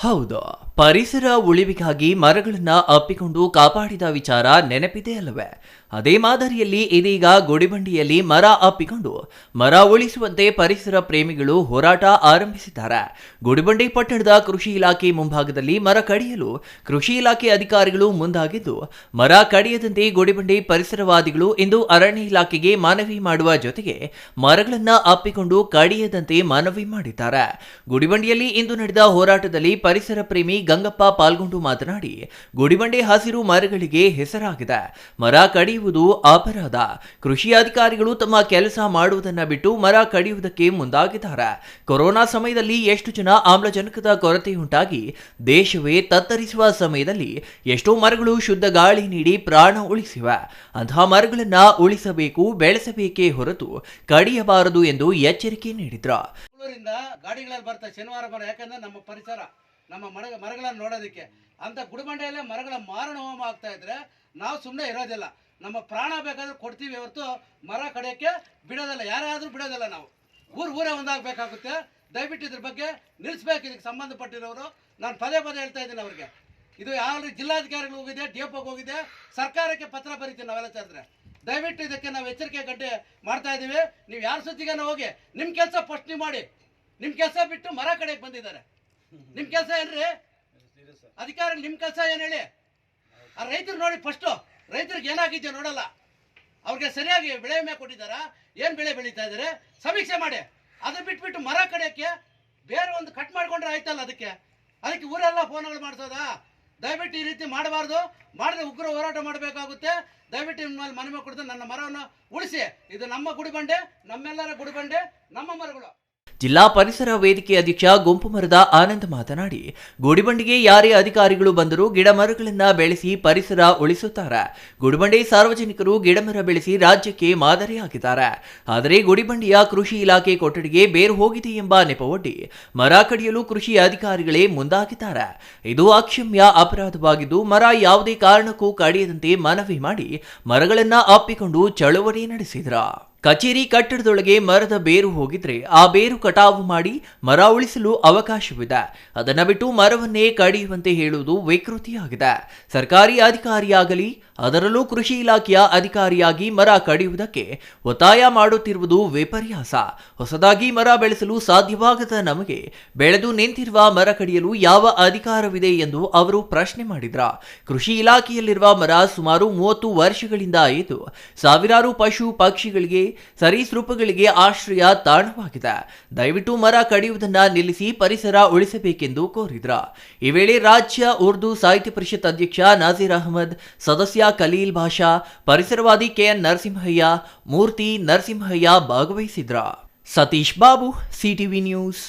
ಹೌದು, ಪರಿಸರ ಉಳಿವಿಗಾಗಿ ಮರಗಳನ್ನ ಅಪ್ಪಿಕೊಂಡು ಕಾಪಾಡಿದ ವಿಚಾರ ನೆನಪಿದೆ ಅಲ್ಲವೇ? ಅದೇ ಮಾದರಿಯಲ್ಲಿ ಇದೀಗ ಗುಡಿಬಂಡಿಯಲ್ಲಿ ಮರ ಅಪ್ಪಿಕೊಂಡು ಮರ ಉಳಿಸುವಂತೆ ಪರಿಸರ ಪ್ರೇಮಿಗಳು ಹೋರಾಟ ಆರಂಭಿಸಿದ್ದಾರೆ. ಗುಡಿಬಂಡಿ ಪಟ್ಟಣದ ಕೃಷಿ ಇಲಾಖೆ ಮುಂಭಾಗದಲ್ಲಿ ಮರ ಕಡಿಯಲು ಕೃಷಿ ಇಲಾಖೆ ಅಧಿಕಾರಿಗಳು ಮುಂದಾಗಿದ್ದು, ಮರ ಕಡಿಯದಂತೆ ಗುಡಿಬಂಡಿ ಪರಿಸರವಾದಿಗಳು ಇಂದು ಅರಣ್ಯ ಇಲಾಖೆಗೆ ಮನವಿ ಮಾಡುವ ಜೊತೆಗೆ ಮರಗಳನ್ನ ಅಪ್ಪಿಕೊಂಡು ಕಡಿಯದಂತೆ ಮನವಿ ಮಾಡಿದ್ದಾರೆ. ಗುಡಿಬಂಡಿಯಲ್ಲಿ ಇಂದು ನಡೆದ ಹೋರಾಟದಲ್ಲಿ ಪರಿಸರ ಪ್ರೇಮಿ ಗಂಗಪ್ಪ ಪಾಲ್ಗೊಂಡು ಮಾತನಾಡಿ, ಗುಡಿಬಂಡೆ ಹಸಿರು ಮರಗಳಿಗೆ ಹೆಸರಾಗಿದೆ. ಮರ ಕಡಿಯುವುದು ಅಪರಾಧ. ಕೃಷಿ ಅಧಿಕಾರಿಗಳು ತಮ್ಮ ಕೆಲಸ ಮಾಡುವುದನ್ನ ಬಿಟ್ಟು ಮರ ಕಡಿಯುವುದಕ್ಕೆ ಮುಂದಾಗಿದ್ದಾರೆ. ಕೊರೋನಾ ಸಮಯದಲ್ಲಿ ಎಷ್ಟು ಜನ ಆಮ್ಲಜನಕದ ಕೊರತೆಯುಂಟಾಗಿ ದೇಶವೇ ತತ್ತರಿಸುವ ಸಮಯದಲ್ಲಿ ಎಷ್ಟೋ ಮರಗಳು ಶುದ್ಧ ಗಾಳಿ ನೀಡಿ ಪ್ರಾಣ ಉಳಿಸಿವೆ. ಅಂತಹ ಮರಗಳನ್ನ ಉಳಿಸಬೇಕು, ಬೆಳೆಸಬೇಕೇ ಹೊರತು ಕಡಿಯಬಾರದು ಎಂದು ಎಚ್ಚರಿಕೆ ನೀಡಿದ್ರು. ಗಾಡಿಗಳಲ್ಲಿ ಬರ್ತಾರೆ ಶನಿವಾರ ಮರ, ಯಾಕಂದ್ರೆ ನಮ್ಮ ಪರಿಸರ ನಮ್ಮ ಮರಗಳನ್ನು ನೋಡೋದಕ್ಕೆ ಅಂತ ಗುಡಿಬಂಡೆಯಲ್ಲೇ ಮರಗಳ ಮಾರಣ ಹೋಮ ಆಗ್ತಾ ಇದ್ರೆ ನಾವು ಸುಮ್ಮನೆ ಇರೋದಿಲ್ಲ. ನಮ್ಮ ಪ್ರಾಣ ಬೇಕಾದ್ರೆ ಕೊಡ್ತೀವಿ ಹೊರತು ಮರ ಕಡಿಯೋಕ್ಕೆ ಬಿಡೋದಿಲ್ಲ, ಯಾರಾದರೂ ಬಿಡೋದಿಲ್ಲ. ನಾವು ಊರೇ ಒಂದಾಗಬೇಕಾಗುತ್ತೆ. ದಯವಿಟ್ಟು ಇದ್ರ ಬಗ್ಗೆ ನಿಲ್ಲಿಸ್ಬೇಕು. ಇದಕ್ಕೆ ಸಂಬಂಧಪಟ್ಟಿರೋರು ನಾನು ಪದೇ ಹೇಳ್ತಾ ಇದ್ದೀನಿ ಅವ್ರಿಗೆ. ಇದು ಯಾವ ಜಿಲ್ಲಾಧಿಕಾರಿಗಳು ಹೋಗಿದೆ, ಡಿಎಫ್ಒಗೆ ಹೋಗಿದೆ, ಸರ್ಕಾರಕ್ಕೆ ಪತ್ರ ಬರೀತೀವಿ ನಾವೆಲ್ಲ ಸೇರಿದ್ರೆ. ದಯವಿಟ್ಟು ಇದಕ್ಕೆ ನಾವು ಎಚ್ಚರಿಕೆ ಗಂಟೆ ಮಾಡ್ತಾ ಇದ್ದೀವಿ. ನೀವು ಯಾರ ಸುದ್ದಿಗಾನ ಹೋಗಿ ನಿಮ್ಮ ಕೆಲಸ ಫಸ್ಟ್ ನೀವು ಮಾಡಿ. ನಿಮ್ಮ ಕೆಲಸ ಬಿಟ್ಟು ಮರ ಕಡೆಗೆ ಬಂದಿದ್ದಾರೆ. ನಿಮ್ಮ ಕೆಲಸ ಏನ್ರಿ? ಅಧಿಕಾರಿ ನಿಮ್ಮ ಕೆಲಸ ಏನು ಹೇಳಿ? ಆ ರೈತರು ನೋಡಿ, ಫಸ್ಟು ರೈತರಿಗೆ ಏನಾಗಿದೆಯೋ ನೋಡಲ್ಲ. ಅವ್ರಿಗೆ ಸರಿಯಾಗಿ ಬೆಳೆ ವಿಮೆ ಕೊಟ್ಟಿದ್ದಾರಾ, ಏನು ಬೆಳೆ ಬೆಳೀತಾ ಇದ್ದಾರೆ ಸಮೀಕ್ಷೆ ಮಾಡಿ. ಅದು ಬಿಟ್ಬಿಟ್ಟು ಮರ ಕಡೆಯೋಕ್ಕೆ ಬೇರೆ ಒಂದು ಕಟ್ ಮಾಡ್ಕೊಂಡ್ರೆ ಆಯ್ತಲ್ಲ. ಅದಕ್ಕೆ ಊರೆಲ್ಲ ಫೋನ್ಗಳು ಮಾಡಿಸೋದಾ? ದಯವಿಟ್ಟು ಈ ರೀತಿ ಮಾಡಬಾರ್ದು. ಮಾಡಿದ್ರೆ ಉಗ್ರ ಹೋರಾಟ ಮಾಡಬೇಕಾಗುತ್ತೆ. ದಯವಿಟ್ಟು ನಿಮ್ಮಲ್ಲಿ ಮನವಿ ಕೊಡ್ತಾರೆ, ನನ್ನ ಮರವನ್ನು ಉಳಿಸಿ. ಇದು ನಮ್ಮ ಗುಡಿಬಂಡೆ, ನಮ್ಮೆಲ್ಲರ ಗುಡಿಬಂಡೆ, ನಮ್ಮ ಮರಗಳು. ಜಿಲ್ಲಾ ಪರಿಸರ ವೇದಿಕೆ ಅಧ್ಯಕ್ಷ ಗುಂಪು ಮರದ ಆನಂದ್ ಮಾತನಾಡಿ, ಗುಡಿಬಂಡಿಗೆ ಯಾರೇ ಅಧಿಕಾರಿಗಳು ಬಂದರೂ ಗಿಡ ಮರಗಳನ್ನ ಬೆಳೆಸಿ ಪರಿಸರ ಉಳಿಸುತ್ತಾರೆ. ಗುಡಿಬಂಡೆ ಸಾರ್ವಜನಿಕರು ಗಿಡಮರ ಬೆಳೆಸಿ ರಾಜ್ಯಕ್ಕೆ ಮಾದರಿಯಾಗಿದ್ದಾರೆ. ಆದರೆ ಗುಡಿಬಂಡಿಯ ಕೃಷಿ ಇಲಾಖೆ ಕೊಠಡಿಗೆ ಬೇರು ಹೋಗಿದೆ ಎಂಬ ನೆಪವೊಡ್ಡಿ ಮರ ಕಡಿಯಲು ಕೃಷಿ ಅಧಿಕಾರಿಗಳೇ ಮುಂದಾಗಿದ್ದಾರೆ. ಇದು ಅಕ್ಷಮ್ಯ ಅಪರಾಧವಾಗಿದ್ದು, ಮರ ಯಾವುದೇ ಕಾರಣಕ್ಕೂ ಕಡಿಯದಂತೆ ಮನವಿ ಮಾಡಿ ಮರಗಳನ್ನ ಅಪ್ಪಿಕೊಂಡು ಚಳುವಳಿ ನಡೆಸಿದ್ರು. ಕಚೇರಿ ಕಟ್ಟಡದೊಳಗೆ ಮರದ ಬೇರು ಹೋಗಿದ್ರೆ ಆ ಬೇರು ಕಟಾವು ಮಾಡಿ ಮರ ಉಳಿಸಲು ಅವಕಾಶವಿದೆ. ಅದನ್ನ ಬಿಟ್ಟು ಮರವನ್ನೇ ಕಡಿಯುವಂತೆ ಹೇಳುವುದು ವಿಕೃತಿಯಾಗಿದೆ. ಸರ್ಕಾರಿ ಅಧಿಕಾರಿಯಾಗಲಿ, ಅದರಲ್ಲೂ ಕೃಷಿ ಇಲಾಖೆಯ ಅಧಿಕಾರಿಯಾಗಿ ಮರ ಕಡಿಯುವುದಕ್ಕೆ ಒತ್ತಾಯ ಮಾಡುತ್ತಿರುವುದು ವಿಪರ್ಯಾಸ. ಹೊಸದಾಗಿ ಮರ ಬೆಳೆಸಲು ಸಾಧ್ಯವಾಗದ ನಮಗೆ ಬೆಳೆದು ನಿಂತಿರುವ ಮರ ಕಡಿಯಲು ಯಾವ ಅಧಿಕಾರವಿದೆ ಎಂದು ಅವರು ಪ್ರಶ್ನೆ ಮಾಡಿದ್ರ. ಕೃಷಿ ಇಲಾಖೆಯಲ್ಲಿರುವ ಮರ ಸುಮಾರು 30 ವರ್ಷಗಳಿಂದ ಇದ್ದು ಸಾವಿರಾರು ಪಶು ಪಕ್ಷಿಗಳಿಗೆ, ಸರೀಸೃಪಗಳಿಗೆ ಆಶ್ರಯ ತಾಣವಾಗಿದೆ. ದಯವಿಟ್ಟು ಮರ ಕಡಿಯುವುದನ್ನ ನಿಲ್ಲಿಸಿ ಪರಿಸರ ಉಳಿಸಬೇಕೆಂದು ಕೋರಿದ್ರ. ಈ ವೇಳೆ ರಾಜ್ಯ ಉರ್ದು ಸಾಹಿತ್ಯ ಪರಿಷತ್ ಅಧ್ಯಕ್ಷ ನಾಜೀರ್ ಅಹಮದ್, ಸದಸ್ಯ ಖಲೀಲ್ ಭಾಷಾ, ಪರಿಸರವಾದಿ ಕೆಎನ್ ನರಸಿಂಹಯ್ಯ, ಮೂರ್ತಿ ನರಸಿಂಹಯ್ಯ ಭಾಗವಹಿಸಿದ್ರ. Satish Babu, CTV news.